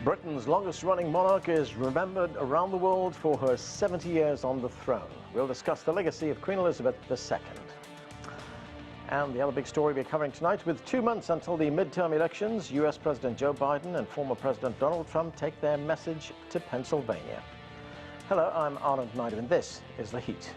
Britain's longest-running monarch is remembered around the world for her 70 years on the throne. We'll discuss the legacy of Queen Elizabeth II. And the other big story we're covering tonight, with 2 months until the midterm elections, US President Joe Biden and former President Donald Trump take their message to Pennsylvania. Hello, I'm Anand Naidu, and this is The Heat.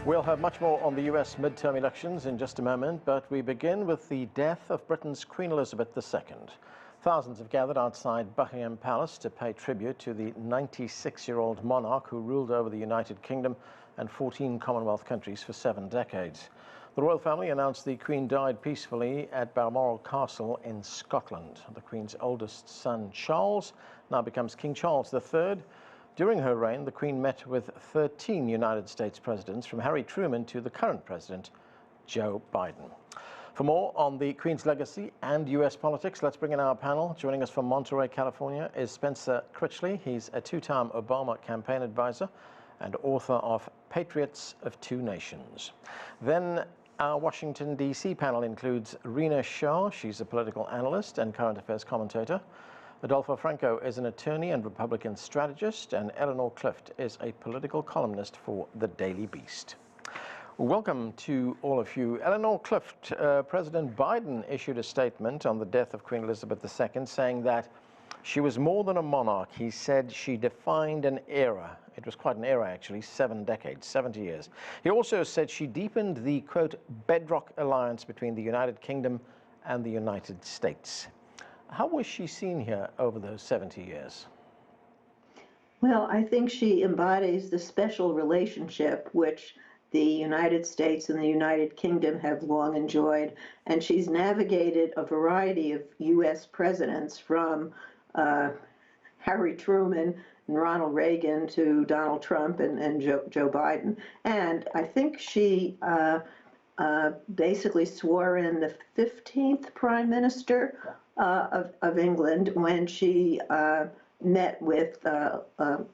We'll have much more on the US midterm elections in just a moment, but we begin with the death of Britain's Queen Elizabeth II. Thousands have gathered outside Buckingham Palace to pay tribute to the 96-year-old monarch who ruled over the United Kingdom and 14 Commonwealth countries for 7 decades. The royal family announced the Queen died peacefully at Balmoral Castle in Scotland. The Queen's oldest son, Charles, now becomes King Charles III. During her reign, the Queen met with 13 United States presidents, from Harry Truman to the current president, Joe Biden. For more on the Queen's legacy and US politics, let's bring in our panel. Joining us from Monterey, California, is Spencer Critchley. He's a 2-time Obama campaign advisor and author of Patriots of Two Nations. Then our Washington, D.C. panel includes Rena Shah. She's a political analyst and current affairs commentator. Adolfo Franco is an attorney and Republican strategist, and Eleanor Clift is a political columnist for The Daily Beast. Welcome to all of you. Eleanor Clift, President Biden issued a statement on the death of Queen Elizabeth II saying that she was more than a monarch. He said she defined an era. It was quite an era, actually, 7 decades, 70 years. He also said she deepened the, quote, bedrock alliance between the United Kingdom and the United States. How was she seen here over those 70 years? Well, I think she embodies the special relationship which the United States and the United Kingdom have long enjoyed, and she's navigated a variety of U.S. presidents, from Harry Truman and Ronald Reagan to Donald Trump and Joe Biden. And I think she basically swore in the 15th Prime Minister of England when she met with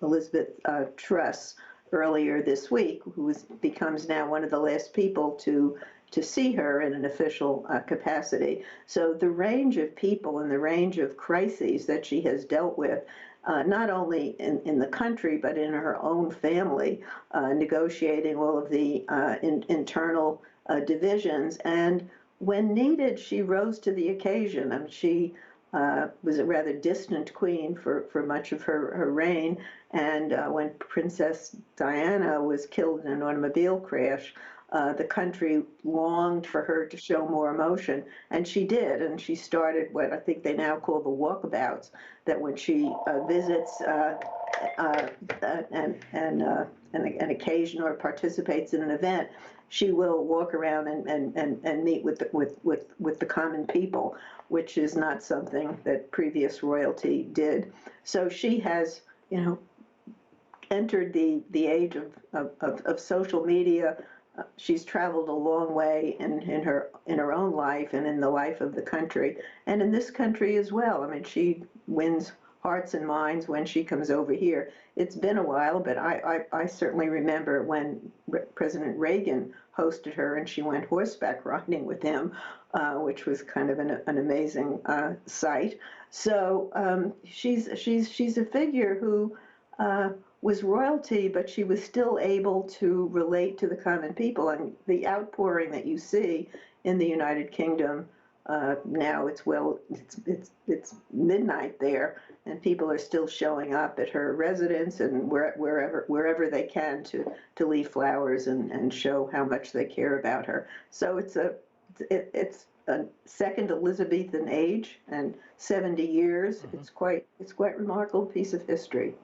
Elizabeth Truss earlier this week, who becomes now one of the last people to see her in an official capacity. So the range of people and the range of crises that she has dealt with, not only in the country, but in her own family, negotiating all of the internal divisions. And when needed, she rose to the occasion. I mean, she was a rather distant queen for much of her reign. And when Princess Diana was killed in an automobile crash, the country longed for her to show more emotion, and she did. And she started what I think they now call the walkabouts, that when she visits an occasion or participates in an event, she will walk around and meet with the common people, which is not something that previous royalty did. So she has, entered the age of social media. She's traveled a long way in her own life and in the life of the country, and in this country as well. I mean, she wins hearts and minds when she comes over here. It's been a while, but I certainly remember when President Reagan hosted her and she went horseback riding with him, which was kind of an amazing sight. So she's a figure who was royalty, but she was still able to relate to the common people. And the outpouring that you see in the United Kingdom now, it's midnight there, and people are still showing up at her residence and wherever they can to leave flowers and show how much they care about her. So it's a second Elizabethan age, and 70 years. Mm-hmm. It's quite a remarkable piece of history.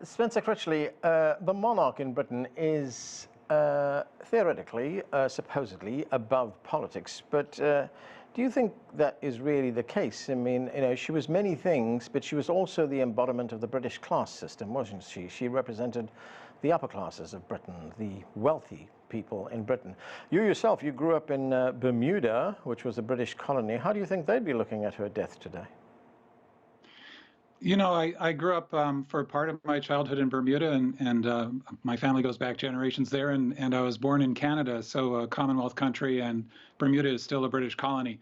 Spencer Critchley, the monarch in Britain is theoretically, supposedly above politics, but do you think that is really the case? I mean, she was many things, but she was also the embodiment of the British class system, wasn't she? She represented the upper classes of Britain, the wealthy people in Britain. You yourself, you grew up in Bermuda, which was a British colony. How do you think they'd be looking at her death today? You know, I grew up for part of my childhood in Bermuda, and my family goes back generations there, and I was born in Canada, so a Commonwealth country, and Bermuda is still a British colony.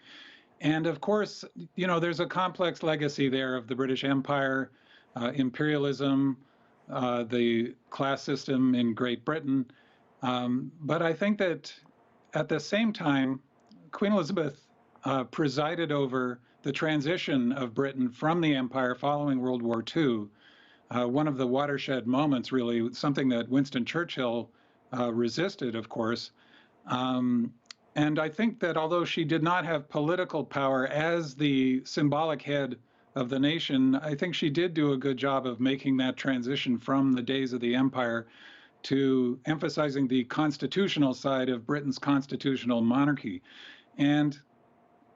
And of course, you know, there's a complex legacy there of the British Empire, imperialism, the class system in Great Britain. But I think that at the same time, Queen Elizabeth presided over the transition of Britain from the empire following World War II. One of the watershed moments, really, something that Winston Churchill resisted, of course. And I think that although she did not have political power as the symbolic head of the nation, I think she did do a good job of making that transition from the days of the empire to emphasizing the constitutional side of Britain's constitutional monarchy. And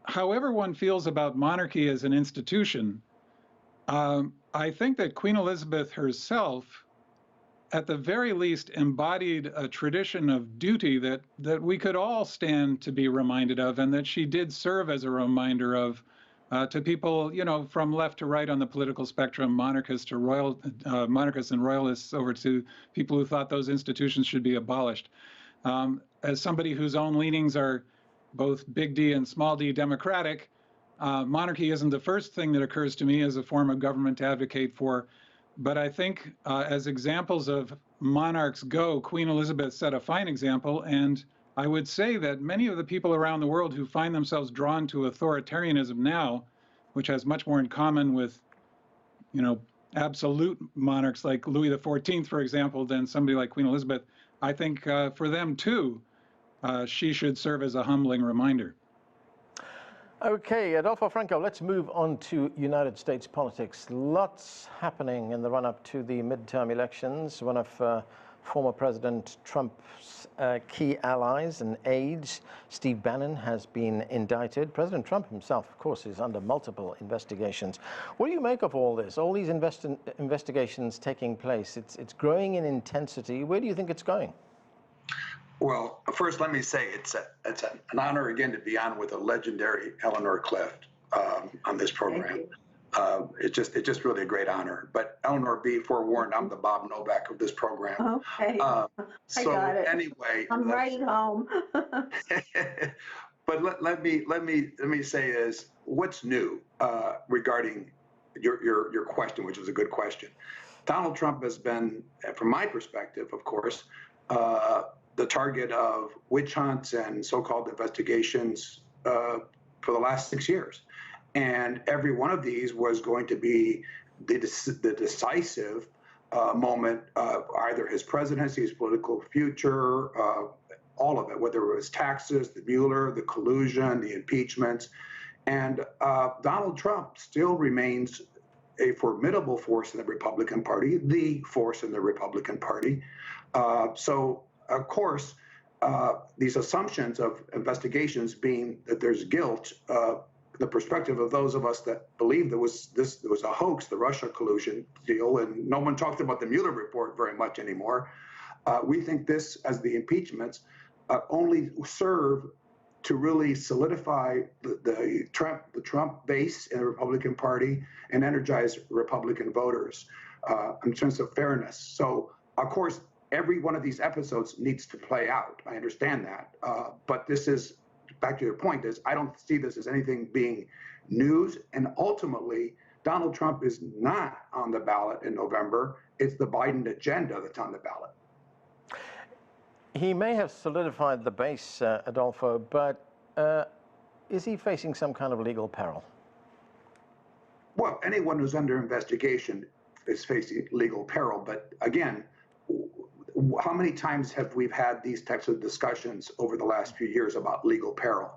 however one feels about monarchy as an institution, I think that Queen Elizabeth herself, at the very least, embodied a tradition of duty that we could all stand to be reminded of, and that she did serve as a reminder of to people, you know, from left to right on the political spectrum, monarchists and royalists, over to people who thought those institutions should be abolished. As somebody whose own leanings are both big D and small d democratic, monarchy isn't the first thing that occurs to me as a form of government to advocate for. But I think as examples of monarchs go, Queen Elizabeth set a fine example. And I would say that many of the people around the world who find themselves drawn to authoritarianism now, which has much more in common with, you know, absolute monarchs like Louis XIV, for example, than somebody like Queen Elizabeth, I think for them too, she should serve as a humbling reminder. Okay, Adolfo Franco, let's move on to United States politics. Lots happening in the run-up to the midterm elections. One of former President Trump's key allies and aides, Steve Bannon, has been indicted. President Trump himself, of course, is under multiple investigations. What do you make of all this, all these investigations taking place? It's growing in intensity. Where do you think it's going? Well, first, let me say it's an honor again to be on with a legendary Eleanor Clift on this program. It's just really a great honor. But Eleanor, be forewarned, I'm the Bob Novak of this program. Okay, I got it. Anyway, I'm right home. But let me say is what's new regarding your question, which was a good question. Donald Trump has been, from my perspective, of course, the target of witch hunts and so-called investigations for the last 6 years. And every one of these was going to be the decisive moment of either his presidency, his political future, all of it, whether it was taxes, the Mueller, the collusion, the impeachments. And Donald Trump still remains a formidable force in the Republican Party, the force in the Republican Party. So, of course, these assumptions of investigations being that there's guilt, the perspective of those of us that believe there was a hoax, the Russia collusion deal, and no one talked about the Mueller report very much anymore. We think this, as the impeachments, only serve to really solidify the Trump base in the Republican Party and energize Republican voters in terms of fairness. So, of course, every one of these episodes needs to play out. I understand that. But this is, back to your point, is I don't see this as anything being news. And ultimately, Donald Trump is not on the ballot in November. It's the Biden agenda that's on the ballot. He may have solidified the base, Adolfo, but is he facing some kind of legal peril? Well, anyone who's under investigation is facing legal peril. But again, how many times have we had these types of discussions over the last few years about legal peril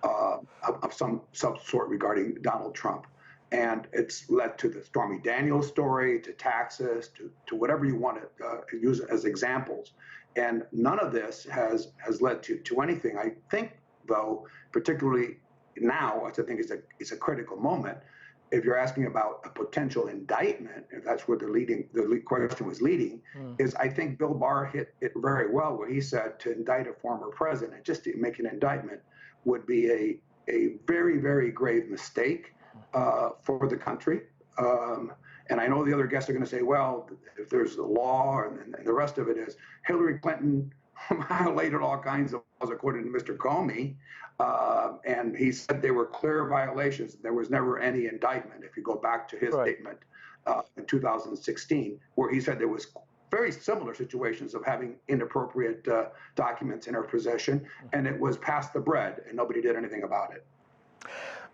of some sort regarding Donald Trump? And it's led to the Stormy Daniels story, to taxes, to whatever you want to use as examples. And none of this has led to anything. I think, though, particularly now, which I think is a critical moment, if you're asking about a potential indictment, if that's where the lead question was leading, is I think Bill Barr hit it very well, where he said to indict a former president, just to make an indictment, would be a very, very grave mistake for the country. And I know the other guests are going to say, well, if there's a law and the rest of it is, Hillary Clinton violated all kinds of laws, according to Mr. Comey. And he said they were clear violations. There was never any indictment, if you go back to his statement in 2016, where he said there was very similar situations of having inappropriate documents in our possession, and it was past the bread, and nobody did anything about it.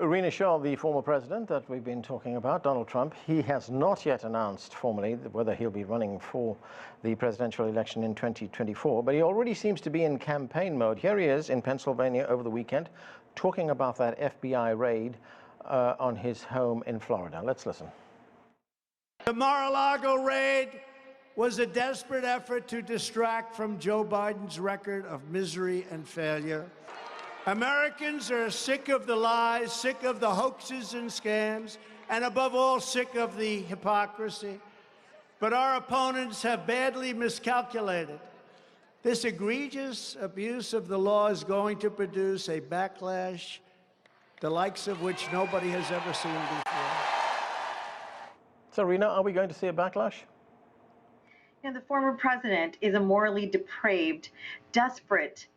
Irina Shah, the former president that we've been talking about, Donald Trump, he has not yet announced formally whether he'll be running for the presidential election in 2024, but he already seems to be in campaign mode. Here he is in Pennsylvania over the weekend talking about that FBI raid on his home in Florida. Let's listen. The Mar-a-Lago raid was a desperate effort to distract from Joe Biden's record of misery and failure. Americans are sick of the lies, sick of the hoaxes and scams, and above all, sick of the hypocrisy. But our opponents have badly miscalculated. This egregious abuse of the law is going to produce a backlash, the likes of which nobody has ever seen before. So, Rena, are we going to see a backlash? The former president is a morally depraved, desperate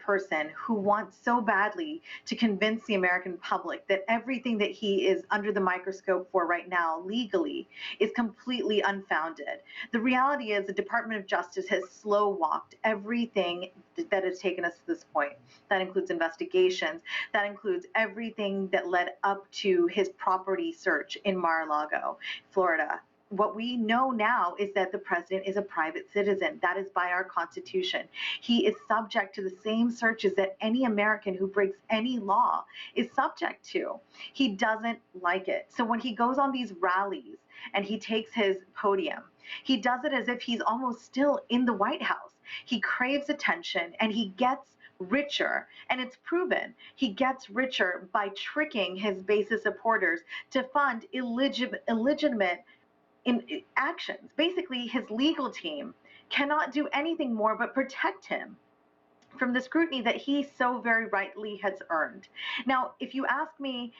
person who wants so badly to convince the American public that everything that he is under the microscope for right now legally is completely unfounded. The reality is the Department of Justice has slow-walked everything that has taken us to this point. That includes investigations. That includes everything that led up to his property search in Mar-a-Lago, Florida. What we know now is that the president is a private citizen. That is by our Constitution. He is subject to the same searches that any American who breaks any law is subject to. He doesn't like it. So when he goes on these rallies and he takes his podium, he does it as if he's almost still in the White House. He craves attention and he gets richer, and it's proven he gets richer by tricking his base of supporters to fund illegitimate actions. Basically, his legal team cannot do anything more but protect him from the scrutiny that he so very rightly has earned. Now, if you'd asked me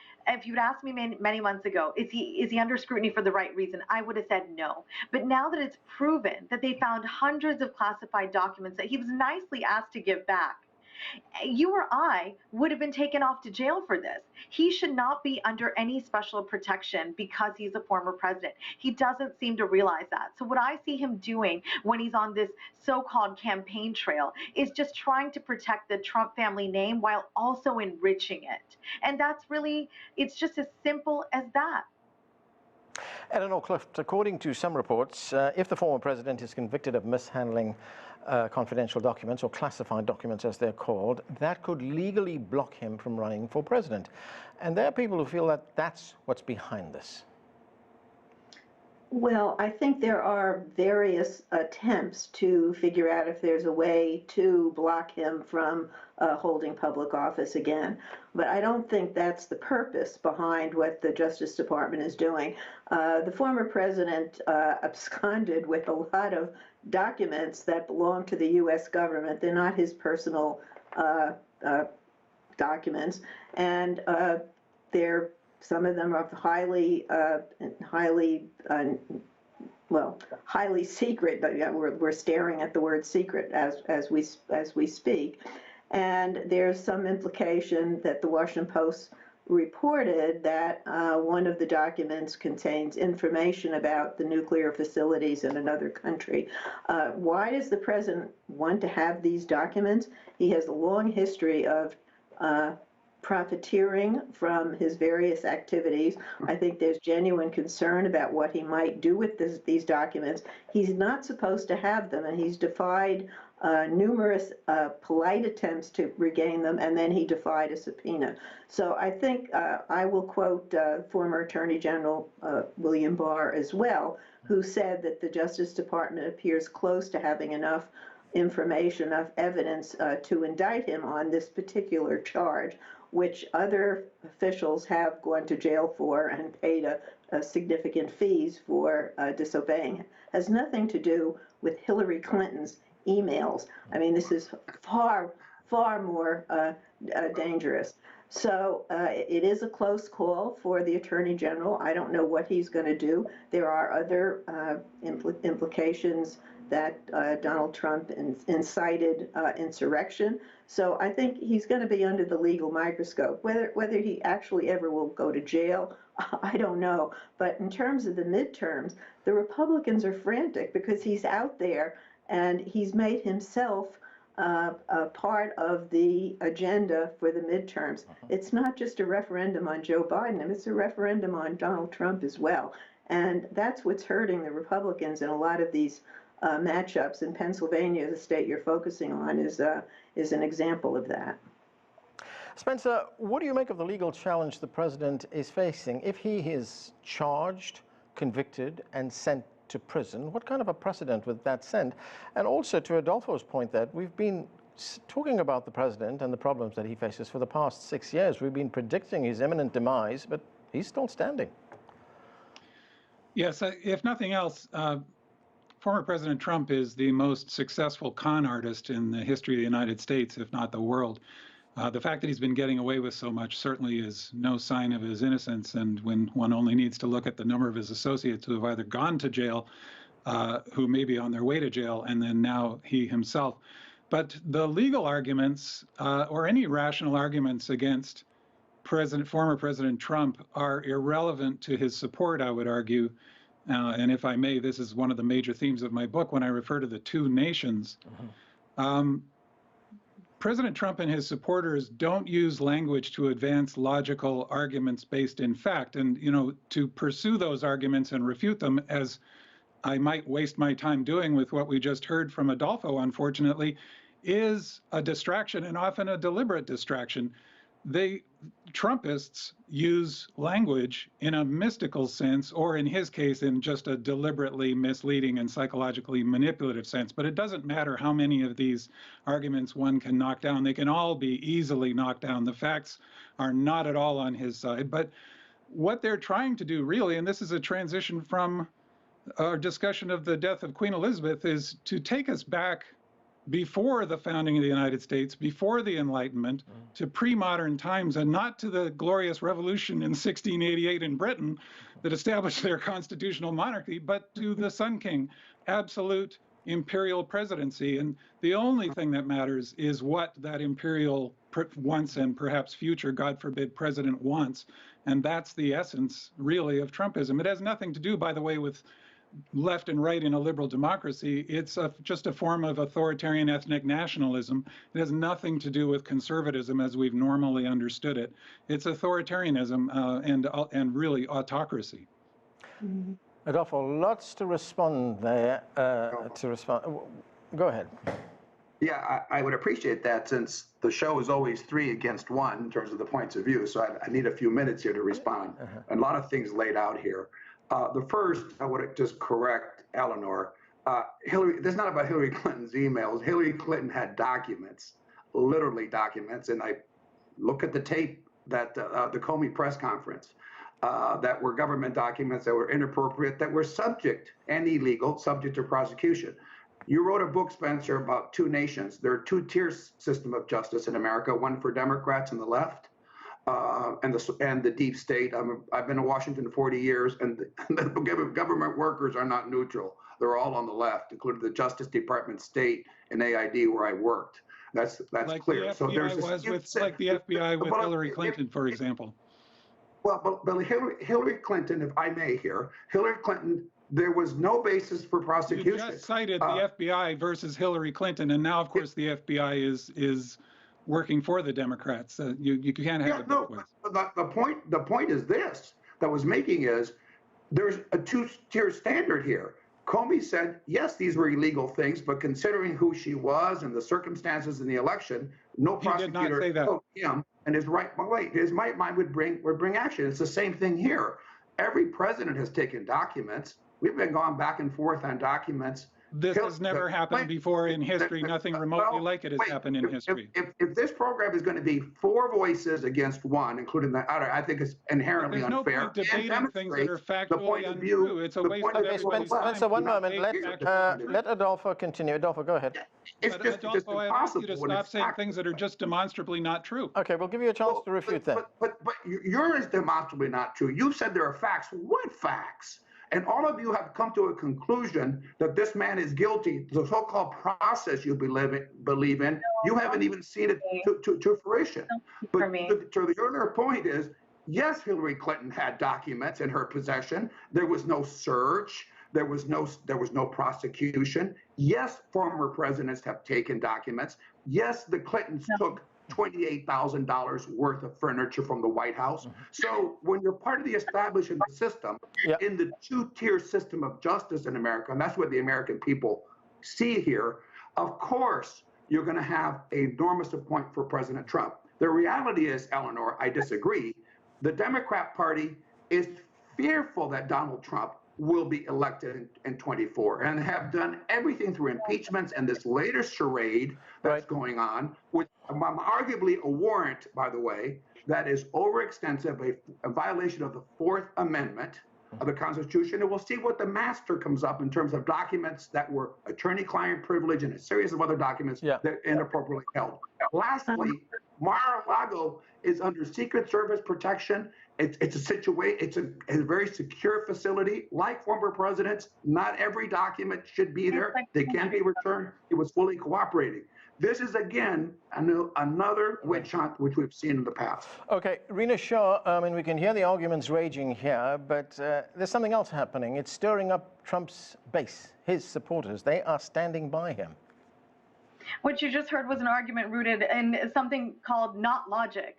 many months ago, is he under scrutiny for the right reason, I would have said no. But now that it's proven that they found hundreds of classified documents that he was nicely asked to give back, you or I would have been taken off to jail for this. He should not be under any special protection because he's a former president. He doesn't seem to realize that. So what I see him doing when he's on this so-called campaign trail is just trying to protect the Trump family name while also enriching it. And that's really, it's just as simple as that. Eleanor Clift, according to some reports, if the former president is convicted of mishandling confidential documents, or classified documents as they're called, that could legally block him from running for president. And there are people who feel that that's what's behind this. Well, I think there are various attempts to figure out if there's a way to block him from holding public office again. But I don't think that's the purpose behind what the Justice Department is doing. The former president absconded with a lot of documents that belong to the U.S. government. They're not his personal documents, and some of them are highly secret. But yeah, we're staring at the word secret as we speak, and there's some implication that the Washington Post reported that one of the documents contains information about the nuclear facilities in another country. Why does the president want to have these documents? He has a long history of profiteering from his various activities. I think there's genuine concern about what he might do with these documents. He's not supposed to have them, and he's defied numerous polite attempts to regain them, and then he defied a subpoena. So I think I will quote former Attorney General William Barr as well, who said that the Justice Department appears close to having enough information, enough evidence to indict him on this particular charge. which other officials have gone to jail for and paid a significant fees for disobeying, has nothing to do with Hillary Clinton's emails. I mean, this is far, far more dangerous. So it is a close call for the Attorney General. I don't know what he's going to do. There are other implications that Donald Trump incited insurrection. So I think he's going to be under the legal microscope. Whether he actually ever will go to jail, I don't know. But in terms of the midterms, the Republicans are frantic because he's out there and he's made himself a part of the agenda for the midterms. It's not just a referendum on Joe Biden, it's a referendum on Donald Trump as well. And that's what's hurting the Republicans in a lot of these matchups. In Pennsylvania, the state you're focusing on, is an example of that. Spencer, what do you make of the legal challenge the president is facing? If he is charged, convicted, and sent to prison, what kind of a precedent would that send? And also, to Adolfo's point, that we've been talking about the president and the problems that he faces for the past 6 years. We've been predicting his imminent demise, but he's still standing. Yes, if nothing else, former President Trump is the most successful con artist in the history of the United States, if not the world. The fact that he's been getting away with so much certainly is no sign of his innocence, and when one only needs to look at the number of his associates who have either gone to jail, who may be on their way to jail, and then now he himself. But the legal arguments, or any rational arguments against former President Trump, are irrelevant to his support, I would argue. And if I may, this is one of the major themes of my book when I refer to the two nations. President Trump and his supporters don't use language to advance logical arguments based in fact. And, to pursue those arguments and refute them, as I might waste my time doing with what we just heard from Adolfo, unfortunately, is a distraction, and often a deliberate distraction. Trumpists use language in a mystical sense, or in his case, in just a deliberately misleading and psychologically manipulative sense. But it doesn't matter how many of these arguments one can knock down. They can all be easily knocked down. The facts are not at all on his side. But what they're trying to do, really, and this is a transition from our discussion of the death of Queen Elizabeth, is to take us back before the founding of the United States, before the Enlightenment, to pre-modern times, and not to the glorious revolution in 1688 in Britain that established their constitutional monarchy, but to the Sun King, absolute imperial presidency. And the only thing that matters is what that imperial once and perhaps future, God forbid, president wants. And that's the essence, really, of Trumpism. It has nothing to do, by the way, with left and right in a liberal democracy. It's just a form of authoritarian ethnic nationalism. It has nothing to do with conservatism as we've normally understood it. It's authoritarianism and really autocracy. Adolfo, lots to respond there. Go ahead. Yeah, I would appreciate that, since the show is always 3 against 1 in terms of the points of view. So I need a few minutes here to respond. A lot of things laid out here. The first, I would just correct Eleanor. This is not about Hillary Clinton's emails. Hillary Clinton had documents, literally documents, and I look at the tape that the Comey press conference, that were government documents that were inappropriate, that were subject and illegal, subject to prosecution. You wrote a book, Spencer, about two nations. There are two-tier system of justice in America, one for Democrats and the left, and the deep state. I've been in Washington 40 years, and the government workers are not neutral. They're all on the left, including the Justice Department, State, and AID, where I worked. That's like clear. So there's like the FBI with Hillary Clinton, for example. Well, but Hillary Clinton, if I may here, Hillary Clinton, there was no basis for prosecution. You just cited the FBI versus Hillary Clinton, and now, of course, the FBI is working for the Democrats. You can't have it both ways. The point is this that was making is there's a two-tier standard here. Comey said, yes, these were illegal things, but considering who she was and the circumstances in the election, no prosecutor told him, and his mind would bring action. It's the same thing here. Every president has taken documents. We've been going back and forth on documents. This has never happened before in history. Nothing remotely like it has happened in history. If this program is going to be 4 voices against 1, including the other, I think it's inherently unfair. There's no point debating things that are factually untrue. It's a waste of everybody's time. Spencer, one moment. Let Adolfo continue. Adolfo, go ahead. It's just Adolfo, I ask you to stop saying things that are just demonstrably not true. Okay, we'll give you a chance to refute that. But yours is demonstrably not true. You said there are facts. What facts? And all of you have come to a conclusion that this man is guilty. The so-called process you believe in, you haven't even seen it to fruition. But to the earlier point is, yes, Hillary Clinton had documents in her possession. There was no search. There was no prosecution. Yes, former presidents have taken documents. Yes, the Clintons took $28,000 worth of furniture from the White House. So when you're part of the establishment system, in the 2-tier system of justice in America, and that's what the American people see here, of course, you're going to have an enormous support for President Trump. The reality is, Eleanor, I disagree. The Democrat Party is fearful that Donald Trump will be elected in 24 and have done everything through impeachments and this latest charade that's going on, with arguably a warrant, by the way, that is overextensive, a violation of the 4th Amendment of the Constitution. And we'll see what the master comes up in terms of documents that were attorney-client privilege and a series of other documents that are inappropriately held. Lastly, Mar-a-Lago is under Secret Service protection. It's a situation. It's a very secure facility. Like former presidents, not every document should be there. They can be returned. It was fully cooperating. This is, again, another witch hunt, which we've seen in the past. Okay, Rena Shaw, I mean, we can hear the arguments raging here, but there's something else happening. It's stirring up Trump's base, his supporters. They are standing by him. What you just heard was an argument rooted in something called not logic.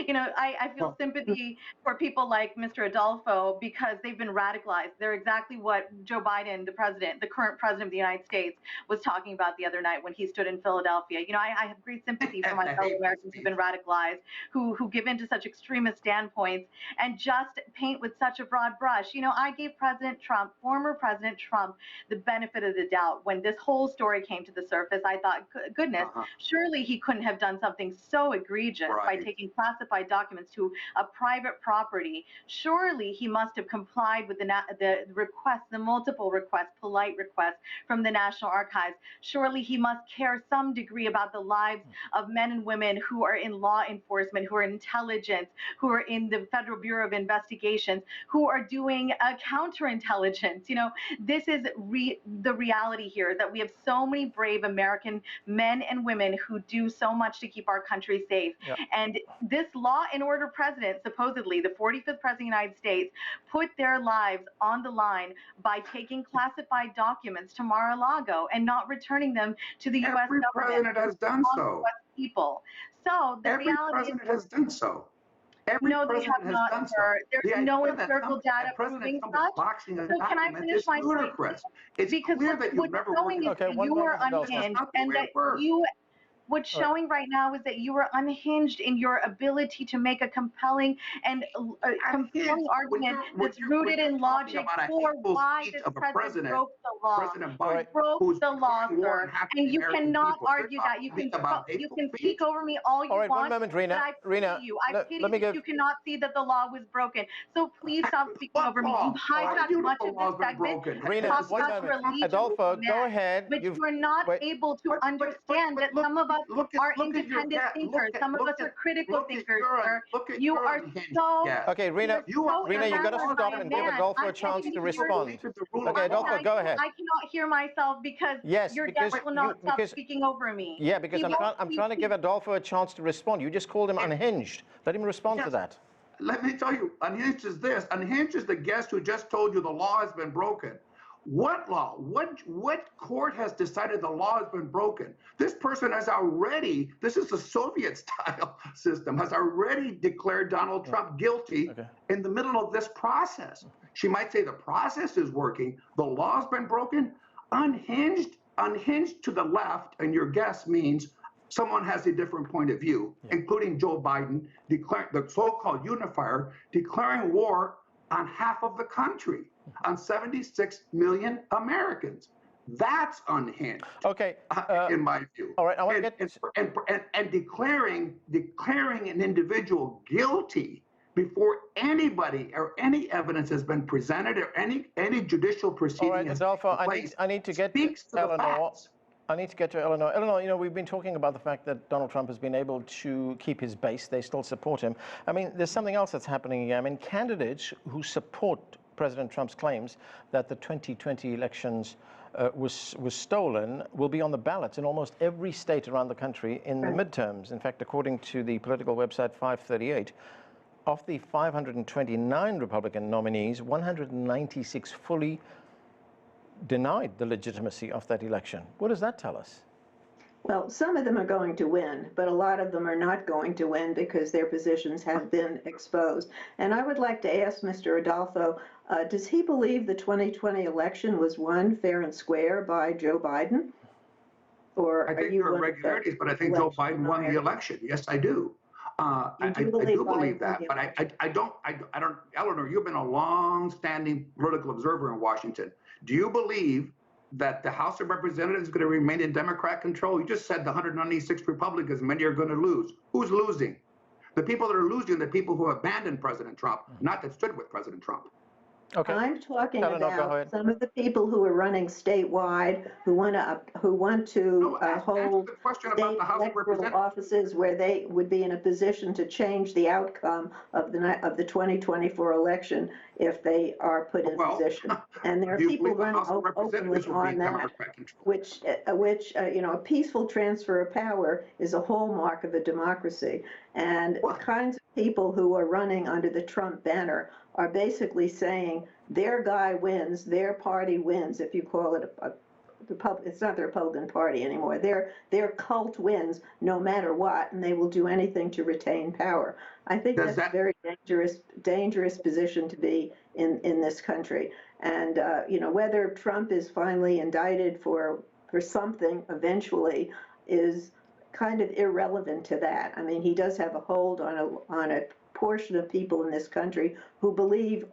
You know, I feel sympathy for people like Mr. Adolfo because they've been radicalized. They're exactly what Joe Biden, the current president of the United States, was talking about the other night when he stood in Philadelphia. You know, I have great sympathy for my fellow Americans who've been radicalized, who give in to such extremist standpoints and just paint with such a broad brush. You know, I gave President Trump, former President Trump, the benefit of the doubt. When this whole story came to the surface, I thought, goodness, surely he couldn't have done something so egregious by taking classified documents to a private property. Surely he must have complied with the requests, the multiple requests, polite requests from the National Archives. Surely he must care some degree about the lives of men and women who are in law enforcement, who are in intelligence, who are in the Federal Bureau of Investigations, who are doing counterintelligence. You know, this is the reality here, that we have so many brave American men and women who do so much to keep our country safe. And this law and order president, supposedly the 45th president of the United States, put their lives on the line by taking classified documents to Mar-a-Lago and not returning them to the U.S. government. Every president has done so. People. So the every president has done so. Every no, they have not, sir. There's no empirical data proving such. So can I finish my statement? It's because clear that you've never showing is that you are unhinged and that you. What's showing right now is that you are unhinged in your ability to make a compelling and compelling argument that's rooted in logic for why this president broke the law. Broke the law, sir. And you cannot argue that. You can speak over me all you want. 1 moment, Rena. I pity that you cannot see that the law was broken. So please stop speaking over me. You've hijacked much of this segment. Rena, 1 moment. Adolfo, go ahead. But you are not able to understand that some of us are independent thinkers. Some of us are critical thinkers, sir. You are so... Okay, Rena, you got to stop and give Adolfo a chance to respond. Okay, Adolfo, go ahead. I cannot hear myself because your guest will not stop speaking over me. Yeah, because I'm trying to give Adolfo a chance to respond. You just called him unhinged. Let him respond to that. Let me tell you, unhinged is this. Unhinged is the guest who just told you the law has been broken. What law? What court has decided the law has been broken? This person has already, this is the Soviet-style system, has already declared Donald Trump guilty in the middle of this process. She might say the process is working, the law's been broken. Unhinged to the left, and your guess means someone has a different point of view, including Joe Biden, the so-called unifier, declaring war on half of the country, on 76 million Americans. That's unhinged. Okay. In my view. All right. I want to get and declaring an individual guilty before anybody or any evidence has been presented or any judicial proceeding. All right, Adolfo, I need to get to Eleanor. I need to get to Eleanor. Eleanor, you know, we've been talking about the fact that Donald Trump has been able to keep his base. They still support him. I mean, there's something else that's happening here. I mean, candidates who support President Trump's claims that the 2020 elections was stolen will be on the ballots in almost every state around the country in the midterms. In fact, according to the political website 538, of the 529 Republican nominees, 196 fully denied the legitimacy of that election. What does that tell us? Well, some of them are going to win, but a lot of them are not going to win because their positions have been exposed. And I would like to ask Mr. Adolfo, does he believe the 2020 election was won fair and square by Joe Biden? Or I think there are irregularities, but I think Joe Biden won the election. Yes, I do. I do believe that, but I don't, Eleanor, you've been a long-standing political observer in Washington. Do you believe that the House of Representatives is going to remain in Democrat control? You just said the 196 Republicans, many are going to lose. Who's losing? The people that are losing are the people who abandoned President Trump, not that stood with President Trump. Okay. I'm talking about some of the people who are running statewide, who want to hold state electoral offices where they would be in a position to change the outcome of the 2024 election if they are put in position. And there are people running openly on that, which you know, a peaceful transfer of power is a hallmark of a democracy. And the kinds of people who are running under the Trump banner are basically saying their guy wins, their party wins, if you call it it's not the Republican Party anymore. Their cult wins no matter what, and they will do anything to retain power. I think that's a very dangerous position to be in this country. And you know, whether Trump is finally indicted for something eventually is kind of irrelevant to that. I mean, he does have a hold on a portion of people in this country who believe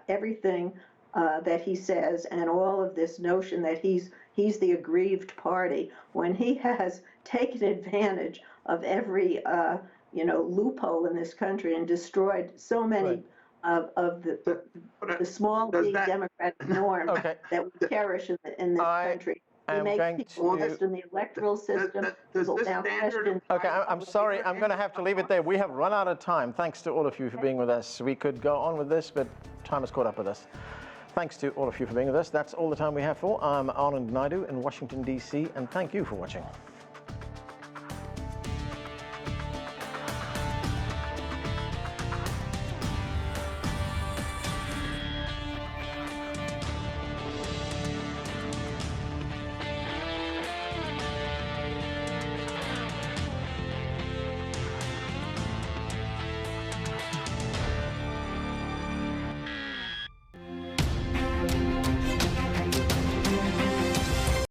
everything that he says, and all of this notion that he's the aggrieved party, when he has taken advantage of every you know, loophole in this country and destroyed so many of the small d democratic norms that we cherish in this country. He makes people in the electoral system. Okay, I'm sorry. I'm going to have to leave it there. We have run out of time. Thanks to all of you for being with us. We could go on with this, but time has caught up with us. Thanks to all of you for being with us. That's all the time we have for. I'm Anand Naidu in Washington, D.C., and thank you for watching.